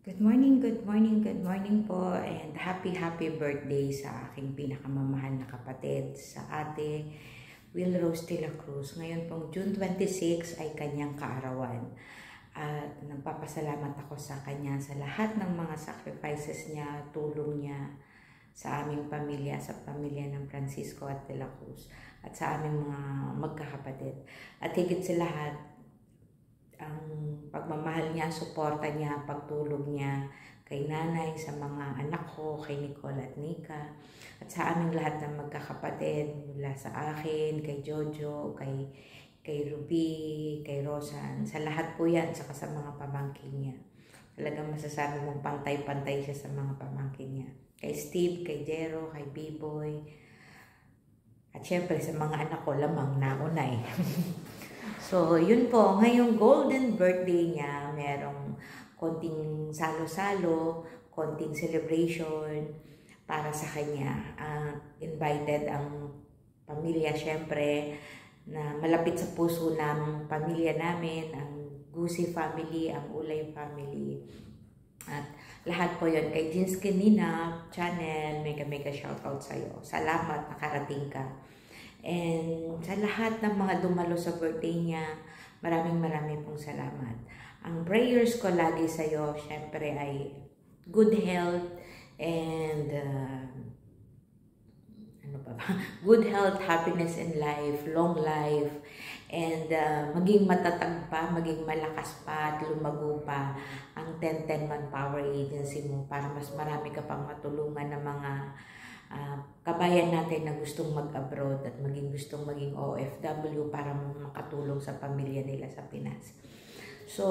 Good morning po, and happy birthday sa aking pinakamamahal na kapatid, sa ate Will Rose de la Cruz. Ngayon pong June 26 ay kanyang kaarawan. At nagpapasalamat ako sa kanya sa lahat ng mga sacrifices niya, tulong niya sa aming pamilya, sa pamilya ng Francisco at de la Cruz, at sa aming mga magkakapatid. At higit sa lahat, ang pagmamahal niya, suporta niya, pagtulong niya kay nanay, sa mga anak ko, kay Nicole at Nika, at sa aming lahat ng magkakapatid, mula sa akin, kay Jojo, kay Ruby, kay Rosan, sa lahat po yan, saka sa mga pamangkin niya. Talagang masasabi mong pantay-pantay siya sa mga pamangkin niya. Kay Steve, kay Jero, kay B-Boy, at syempre sa mga anak ko, lamang naunay. So, yun po, ngayong golden birthday niya, merong konting salo-salo, konting celebration para sa kanya. Invited ang pamilya, syempre, na malapit sa puso ng pamilya namin, ang Gusi family, ang Ulay family. At lahat po yun, kay Jinsky Nina channel, mega shoutout sa'yo. Salamat, nakarating ka. And sa lahat ng mga dumalo sa birthday niya, maraming pong salamat. Ang prayers ko lagi sa iyo, syempre, ay good health and good health, happiness in life, long life, and maging matatag pa, maging malakas pa at lumago pa ang 1010 Manpower Agency mo para mas marami ka pang matulungan ng mga kabayan natin na gustong mag-abroad at gustong maging OFW para makatulong sa pamilya nila sa Pinas. So,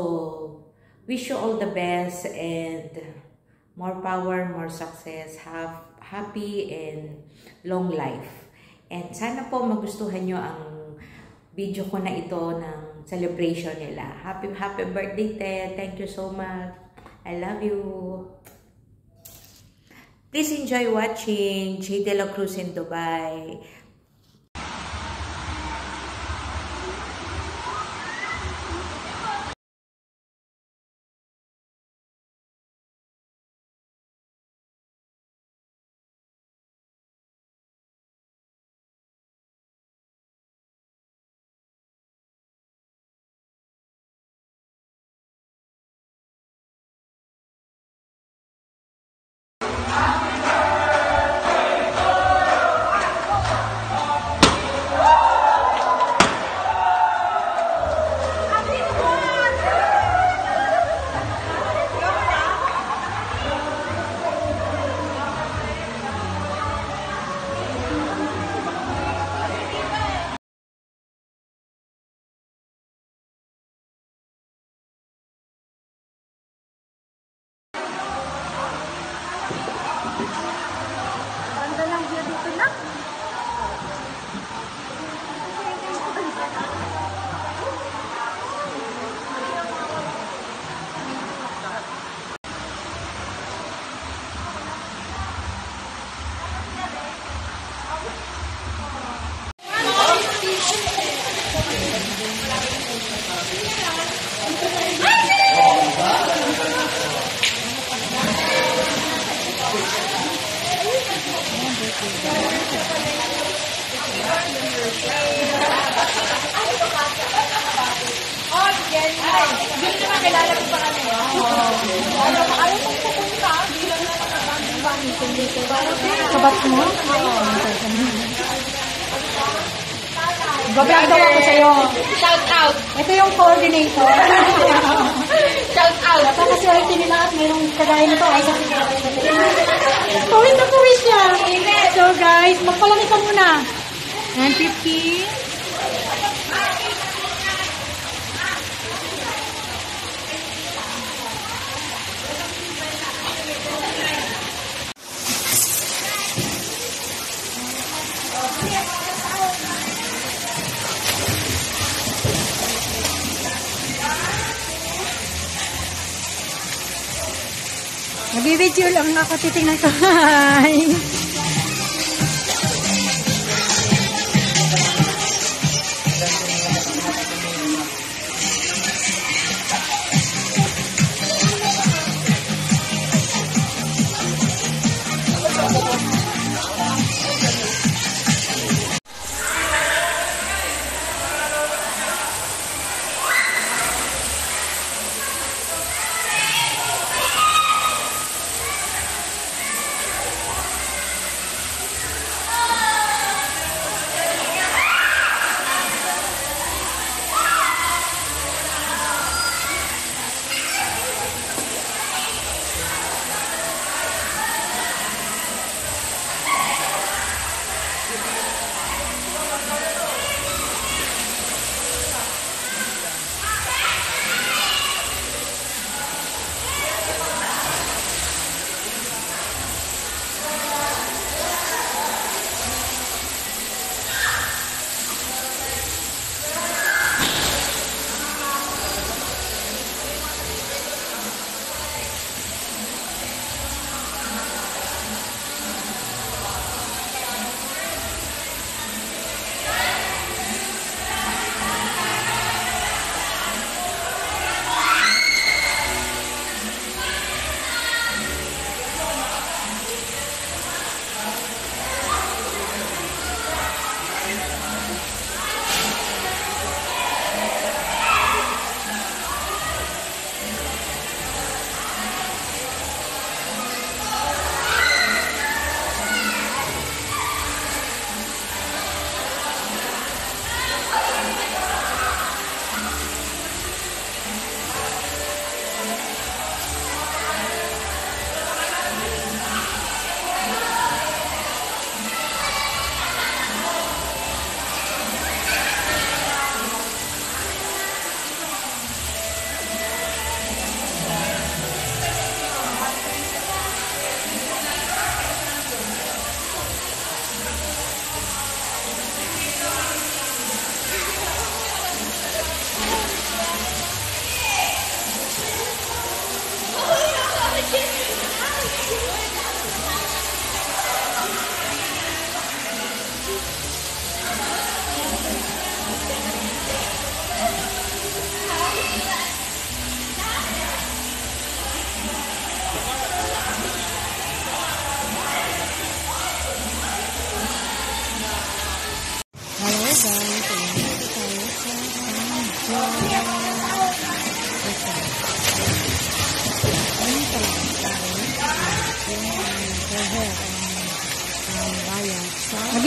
wish you all the best and more power, more success, have happy and long life. And sana po magustuhan nyo ang video ko na ito ng celebration nila. Happy birthday, Ted. Thank you so much. I love you. Please enjoy watching J. De La Cruz in Dubai. Kabat mo? Bablog daw ako sa'yo. Shout out! Ito yung coordinator. Shout out! Napakaswerte nila at mayroong kagaya nito ay sa pawis na pawis siya. So guys, magpalamig ka muna. 9:50. Nag-video lang ako, titingnan ko. Hi!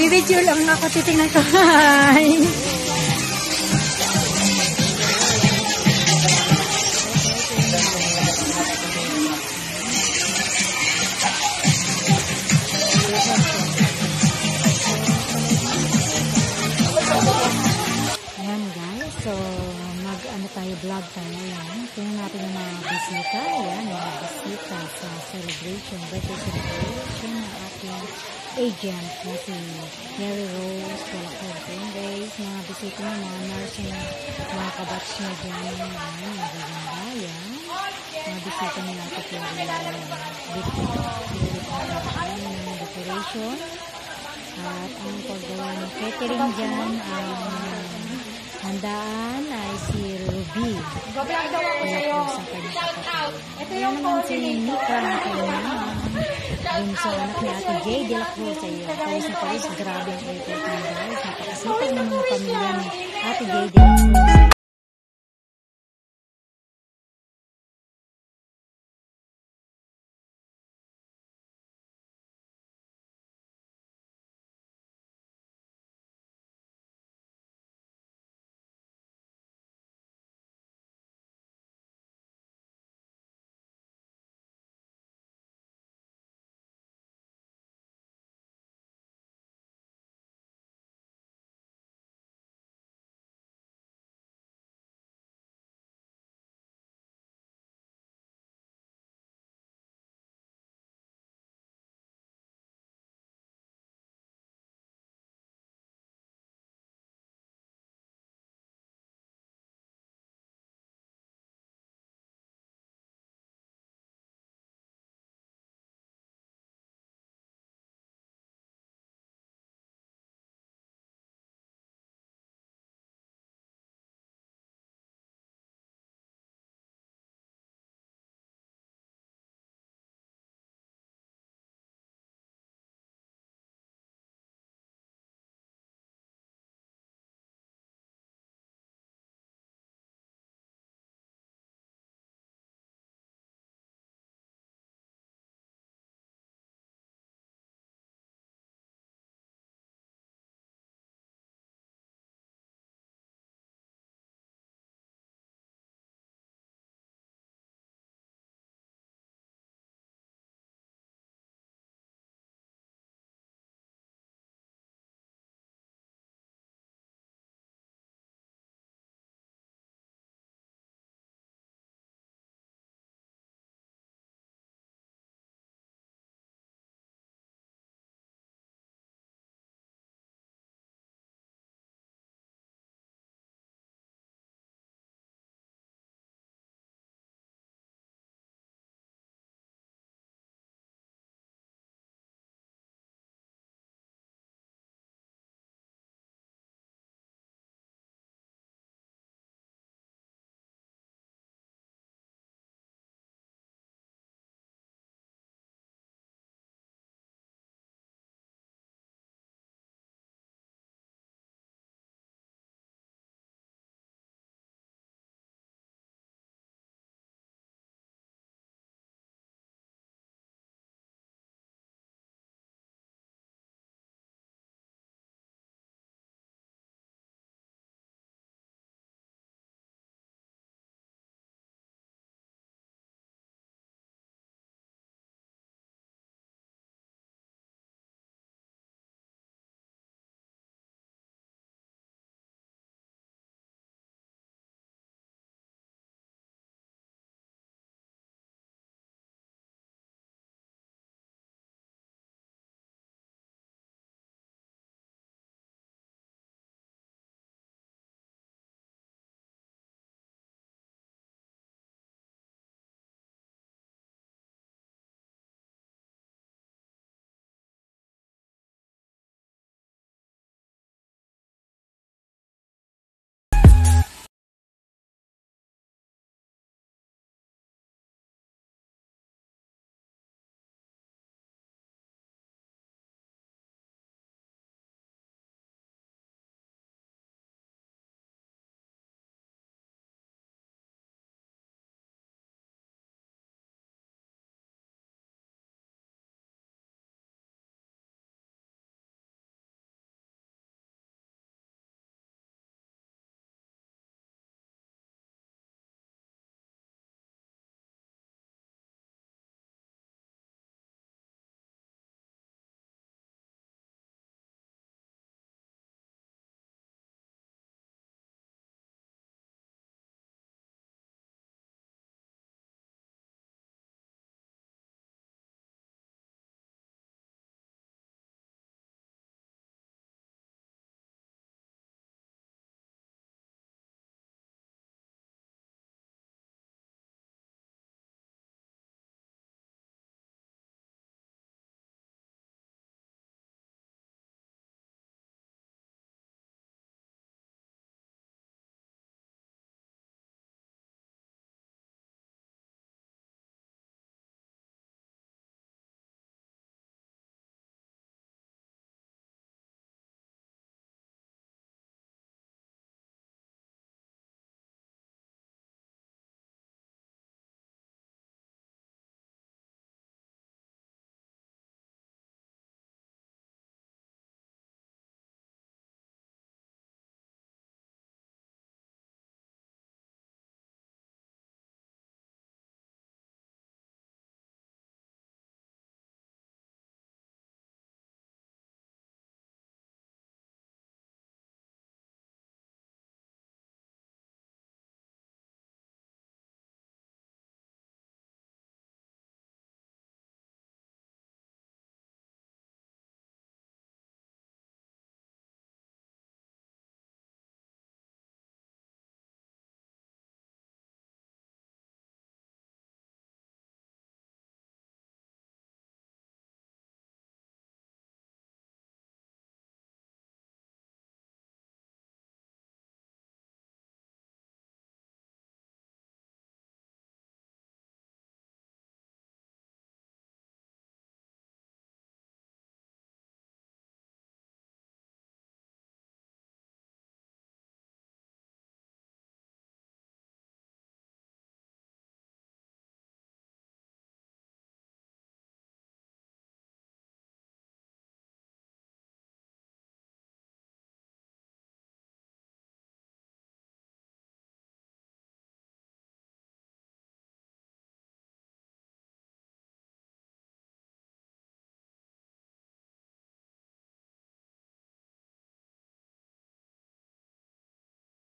Nagbibidyo lang ako, titingnan ko. Hi! Ayan guys, so mag-ano tayo, vlog tayo. Ayan, tingnan natin yung mga bisita. Ayan, mga bisita sa celebration, birthday celebration ng ating agent na si Mary Rose Calacorte. Guys, mga bisita niya, mga nurse na mga kabatch niya dyan. Ayan, magaganda. Ayan, mga bisita niya ito po yung decoration. At ang paggawa ng catering dyan, ang handaan ay si Ruby. Kaya po sa kanyang kapatid. Ayan naman si Nika na kanyang bunso anak ni Ate Jay de la Cruz. Ayun, pawis na pawis, grabe ang effort niya guys. Napakasipag ng mga pamilya ni Ate Jay de la Cruz.